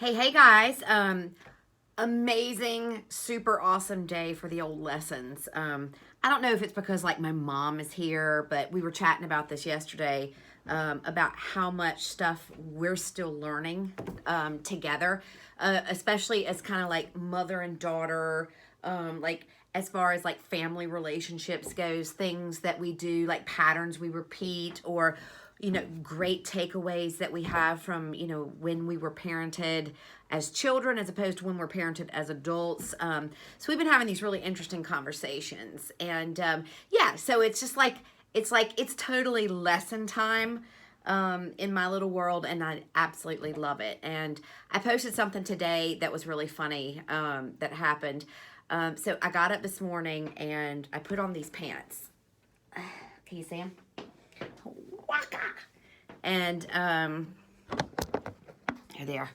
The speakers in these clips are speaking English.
Hey guys. Amazing, super awesome day for the old lessons. I don't know if it's because like my mom is here, but we were chatting about this yesterday, about how much stuff we're still learning together, especially as kind of like mother and daughter, like as far as like family relationships goes, things that we do, like patterns we repeat, or great takeaways that we have from, when we were parented as children as opposed to when we're parented as adults. So we've been having these really interesting conversations. And yeah, so it's just like, it's totally lesson time in my little world, and I absolutely love it. And I posted something today that was really funny that happened. So I got up this morning and I put on these pants. Can you see them? Waka! And here they are.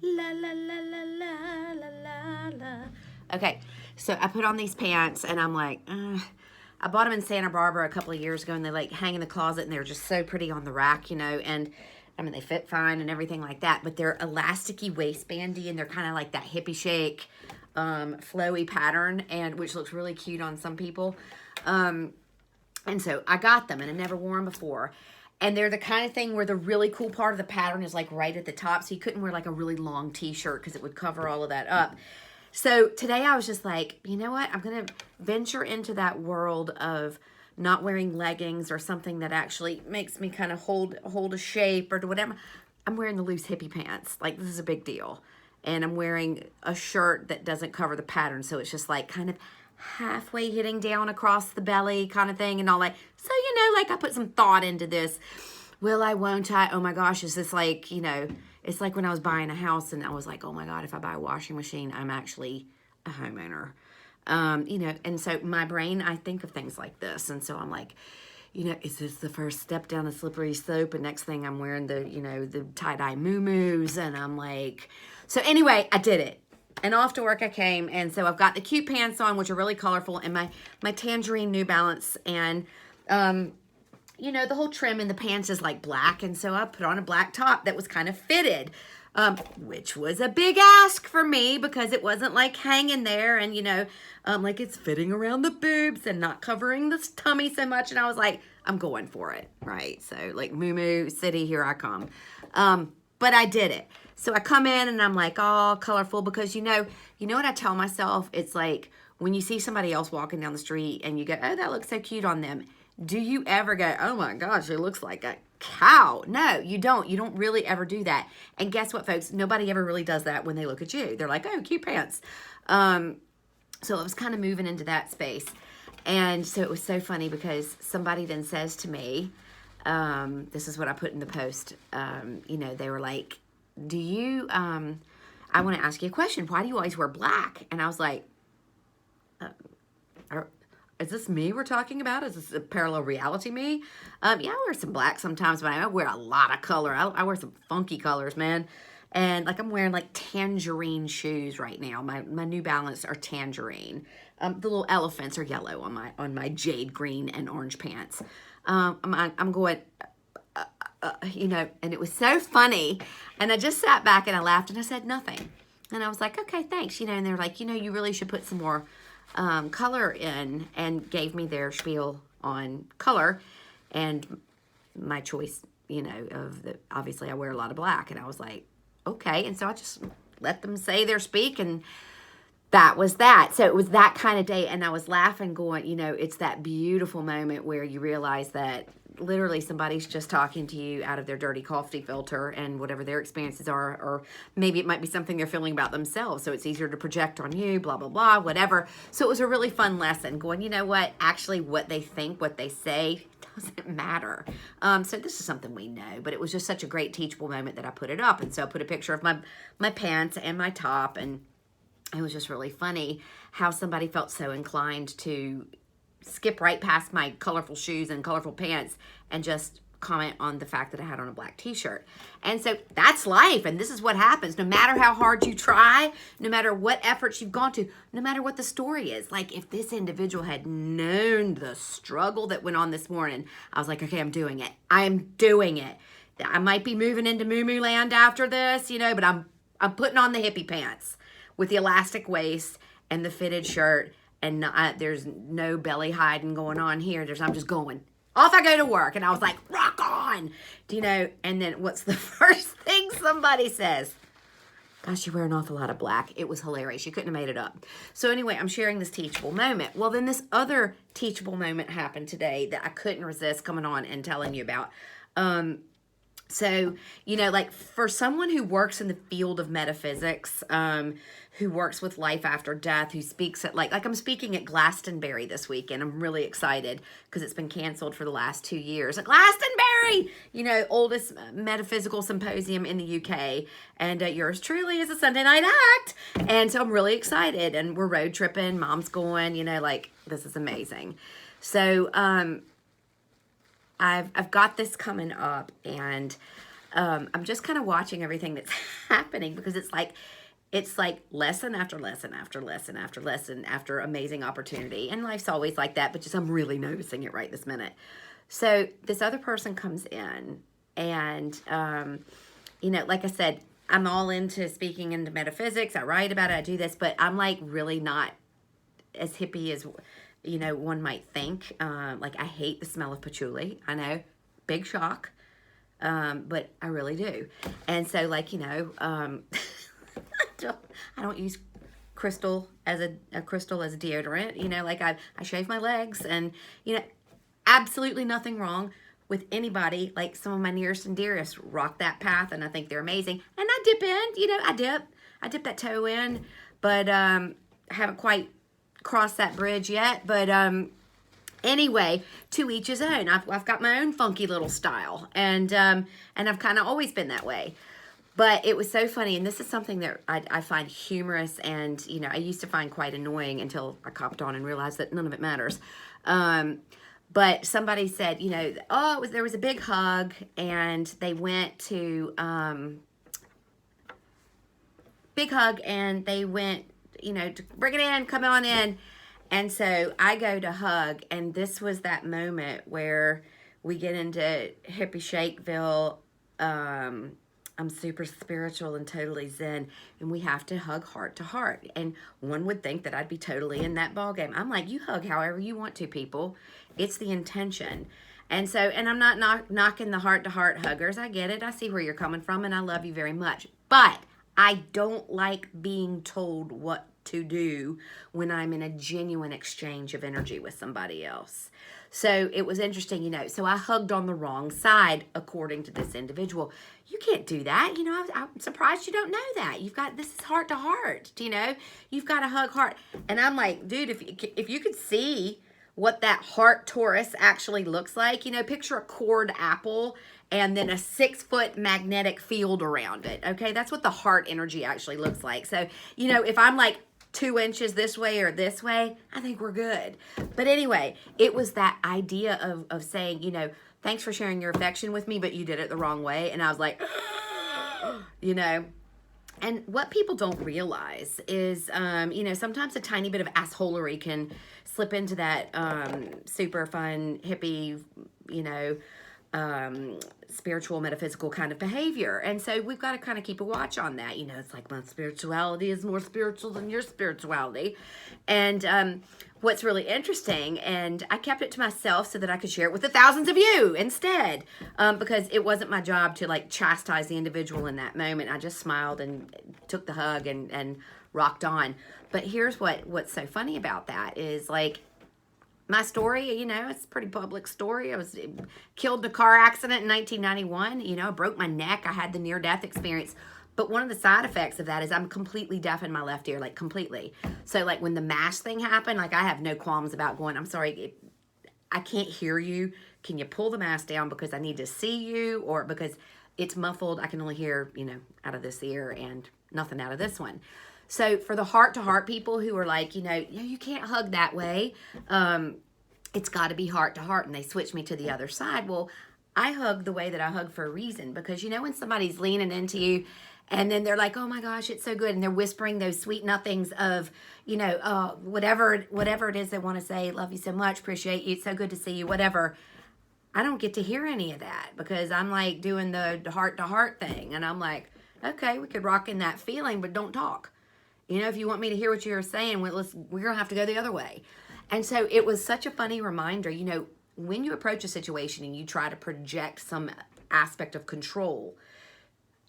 La la la la la la la la. Okay, so I put on these pants and I'm like, I bought them in Santa Barbara a couple of years ago, and they like hang in the closet and they're just so pretty on the rack, and I mean they fit fine and everything like that, but they're elasticy waistbandy and they're kind of like that hippie shake flowy pattern, and which looks really cute on some people. And so I got them, and I never wore them before. And they're the kind of thing where the really cool part of the pattern is like right at the top. So you couldn't wear like a really long t-shirt because it would cover all of that up. So today I was just like, you know what? I'm going to venture into that world of not wearing leggings or something that actually makes me kind of hold a shape or whatever. I'm wearing the loose hippie pants. Like, this is a big deal. And I'm wearing a shirt that doesn't cover the pattern. So it's just like kind of halfway hitting down across the belly kind of thing and all that. So, like I put some thought into this. Will I, won't I? Oh my gosh, is this like, it's like when I was buying a house and I was like, oh my God, if I buy a washing machine, I'm actually a homeowner. And so my brain, I think of things like this. And so I'm like, is this the first step down a slippery slope? And next thing I'm wearing the tie-dye moo-moos. And I'm like, so anyway, I did it. And off to work I came, and so I've got the cute pants on, which are really colorful, and my tangerine New Balance, and the whole trim in the pants is like black, and so I put on a black top that was kind of fitted, which was a big ask for me because it wasn't like hanging there, and like it's fitting around the boobs and not covering the tummy so much, and I was like, I'm going for it, right? So like Moo Moo City, here I come. But I did it. So I come in and I'm like all colorful because you know what I tell myself? It's like when you see somebody else walking down the street and you go, oh, that looks so cute on them. Do you ever go, oh my gosh, it looks like a cow? No, you don't. You don't really ever do that. And guess what, folks? Nobody ever really does that when they look at you. They're like, oh, cute pants. So I was kind of moving into that space. And so it was so funny because somebody then says to me, this is what I put in the post, they were like, I want to ask you a question. Why do you always wear black? And I was like, is this me we're talking about? Is this a parallel reality me? Yeah, I wear some black sometimes, but I wear a lot of color. I wear some funky colors, man. And like I'm wearing like tangerine shoes right now. My New Balance are tangerine. The little elephants are yellow on my jade green and orange pants. I'm going, and it was so funny. And I just sat back and I laughed and I said nothing. And I was like, okay, thanks. And they're like, you really should put some more color in, and gave me their spiel on color and my choice, obviously I wear a lot of black. And I was like, okay. And so I just let them say their speak, and that was that. So it was that kind of day. And I was laughing going, it's that beautiful moment where you realize that literally somebody's just talking to you out of their dirty coffee filter and whatever their experiences are, or maybe it might be something they're feeling about themselves. So it's easier to project on you, blah, blah, blah, whatever. So it was a really fun lesson going, you know what, actually what they think, what they say doesn't matter. So this is something we know, but it was just such a great teachable moment that I put it up. And so I put a picture of my pants and my top, and it was just really funny how somebody felt so inclined to skip right past my colorful shoes and colorful pants and just comment on the fact that I had on a black t-shirt. And so that's life, and this is what happens. No matter how hard you try, no matter what efforts you've gone to, no matter what the story is. Like if this individual had known the struggle that went on this morning, I was like, okay, I'm doing it. I'm doing it. I might be moving into moo land after this, you know, but I'm putting on the hippie pants with the elastic waist and the fitted shirt, and there's no belly hiding going on here. I'm just going. Off I go to work, and I was like, rock on, you know, and then what's the first thing somebody says? Gosh, you're wearing an awful lot of black. It was hilarious. You couldn't have made it up. So anyway, I'm sharing this teachable moment. Well, then this other teachable moment happened today that I couldn't resist coming on and telling you about. So, you know, like for someone who works in the field of metaphysics, who works with life after death, who speaks at like I'm speaking at Glastonbury this weekend. I'm really excited because it's been canceled for the last 2 years. At Glastonbury, you know, oldest metaphysical symposium in the UK. And yours truly is a Sunday night act. And so I'm really excited. And we're road tripping. Mom's going, you know, like this is amazing. So, I've got this coming up, and I'm just kind of watching everything that's happening because it's like lesson after lesson after lesson after lesson after amazing opportunity. And life's always like that, but just I'm really noticing it right this minute. So this other person comes in, and you know, like I said, I'm all into speaking into metaphysics. I write about it, I do this, but I'm like really not as hippie as, you know, one might think. Like I hate the smell of patchouli. I know, big shock, but I really do. And so, like, you know, I don't use crystal as a crystal as a deodorant. You know, like I shave my legs, and you know, absolutely nothing wrong with anybody. Like some of my nearest and dearest rock that path, and I think they're amazing. And I dip in, you know, I dip that toe in, but I haven't quite crossed that bridge yet. But anyway, to each his own. I've got my own funky little style, and I've kind of always been that way. But it was so funny, and this is something that I find humorous, and you know, I used to find quite annoying until I copped on and realized that none of it matters. But somebody said, you know, oh, there was a big hug, and they went to big hug, and they went, you know, to bring it in, come on in. And so I go to hug, and this was that moment where we get into hippie Shakeville. I'm super spiritual and totally zen, and we have to hug heart to heart. And one would think that I'd be totally in that ball game. I'm like, you hug however you want to, people. It's the intention. And so, and I'm not knocking the heart to heart huggers. I get it. I see where you're coming from, and I love you very much. But I don't like being told what to do when I'm in a genuine exchange of energy with somebody else. So it was interesting, you know, so I hugged on the wrong side, according to this individual. You can't do that. You know, I'm surprised you don't know that. This is heart to heart, you know, you've got to hug heart. And I'm like, dude, if you could see what that heart torus actually looks like, you know, picture a cored apple and then a 6-foot magnetic field around it. Okay. That's what the heart energy actually looks like. So, you know, if I'm like 2 inches this way or this way, I think we're good. But anyway, it was that idea of saying, you know, thanks for sharing your affection with me, but you did it the wrong way. And I was like, you know, and what people don't realize is, you know, sometimes a tiny bit of assholery can slip into that super fun, hippie, you know, spiritual, metaphysical kind of behavior. And so we've got to kind of keep a watch on that. You know, it's like my spirituality is more spiritual than your spirituality. And what's really interesting, and I kept it to myself so that I could share it with the thousands of you instead, because it wasn't my job to like chastise the individual in that moment. I just smiled and took the hug and rocked on. But here's what's so funny about that is, like, my story, you know, it's a pretty public story. I was killed in a car accident in 1991. You know, I broke my neck. I had the near-death experience. But one of the side effects of that is I'm completely deaf in my left ear, like completely. So, like, when the mask thing happened, like, I have no qualms about going, I'm sorry, I can't hear you. Can you pull the mask down because I need to see you, or because it's muffled, I can only hear, you know, out of this ear and nothing out of this one. So for the heart-to-heart people who are like, you know, you can't hug that way, it's got to be heart-to-heart, and they switch me to the other side. Well, I hug the way that I hug for a reason, because, you know, when somebody's leaning into you and then they're like, oh my gosh, it's so good, and they're whispering those sweet nothings of, you know, whatever it is they want to say, love you so much, appreciate you, it's so good to see you, whatever. I don't get to hear any of that because I'm like doing the heart to heart thing. And I'm like, okay, we could rock in that feeling, but don't talk. You know, if you want me to hear what you're saying, we're going to have to go the other way. And so it was such a funny reminder, you know, when you approach a situation and you try to project some aspect of control,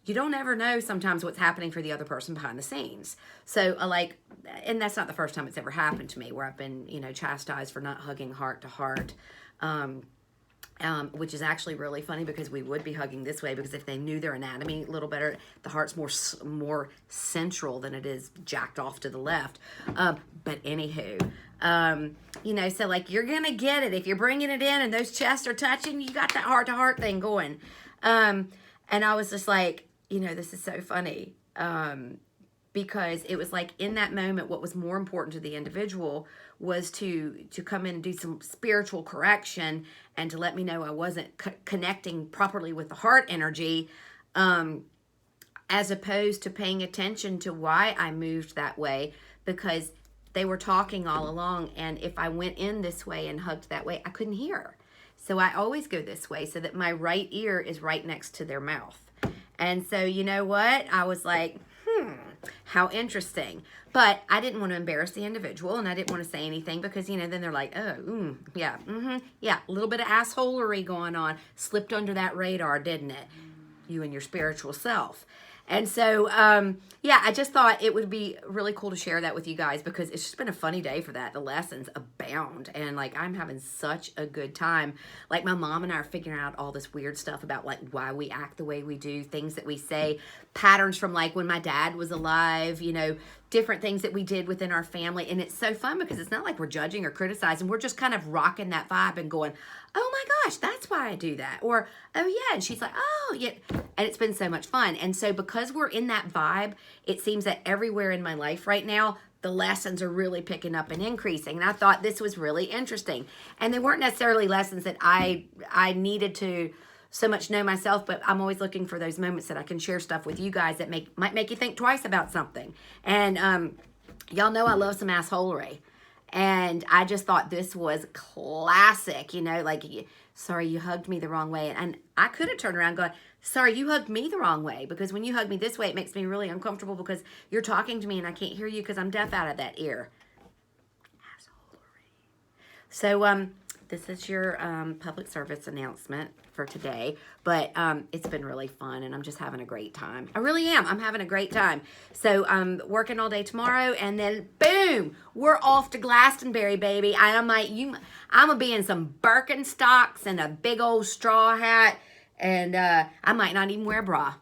you don't ever know sometimes what's happening for the other person behind the scenes. So like, and that's not the first time it's ever happened to me where I've been, you know, chastised for not hugging heart to heart. Which is actually really funny because we would be hugging this way because if they knew their anatomy a little better, the heart's more central than it is jacked off to the left. But anywho, you know, so like you're going to get it. If you're bringing it in and those chests are touching, you got that heart to heart thing going. And I was just like, you know, this is so funny. Because it was like in that moment, what was more important to the individual was to come in and do some spiritual correction and to let me know I wasn't connecting properly with the heart energy, as opposed to paying attention to why I moved that way, because they were talking all along. And if I went in this way and hugged that way, I couldn't hear. So I always go this way so that my right ear is right next to their mouth. And so, you know what? I was like, how interesting. But I didn't want to embarrass the individual and I didn't want to say anything because, you know, then they're like, oh, yeah, yeah, a little bit of assholery going on. Slipped under that radar, didn't it? You and your spiritual self. And so, yeah, I just thought it would be really cool to share that with you guys because it's just been a funny day for that. The lessons abound. And, like, I'm having such a good time. Like, my mom and I are figuring out all this weird stuff about, like, why we act the way we do, things that we say, patterns from, like, when my dad was alive, you know, different things that we did within our family. And it's so fun because it's not like we're judging or criticizing. We're just kind of rocking that vibe and going, oh my gosh, that's why I do that. Or, oh yeah. And she's like, oh yeah. And it's been so much fun. And so because we're in that vibe, it seems that everywhere in my life right now, the lessons are really picking up and increasing. And I thought this was really interesting. And they weren't necessarily lessons that I needed to so much know myself, but I'm always looking for those moments that I can share stuff with you guys that might make you think twice about something. And y'all know I love some assholery. And I just thought this was classic, you know, like, sorry, you hugged me the wrong way. And I could have turned around and gone, sorry, you hugged me the wrong way. Because when you hug me this way, it makes me really uncomfortable because you're talking to me and I can't hear you because I'm deaf out of that ear. Assholery. So, this is your public service announcement for today, but it's been really fun and I'm just having a great time. I really am. I'm having a great time. So I'm working all day tomorrow and then boom, we're off to Glastonbury, baby. I'm like, I'm gonna be in some Birkenstocks and a big old straw hat and I might not even wear a bra.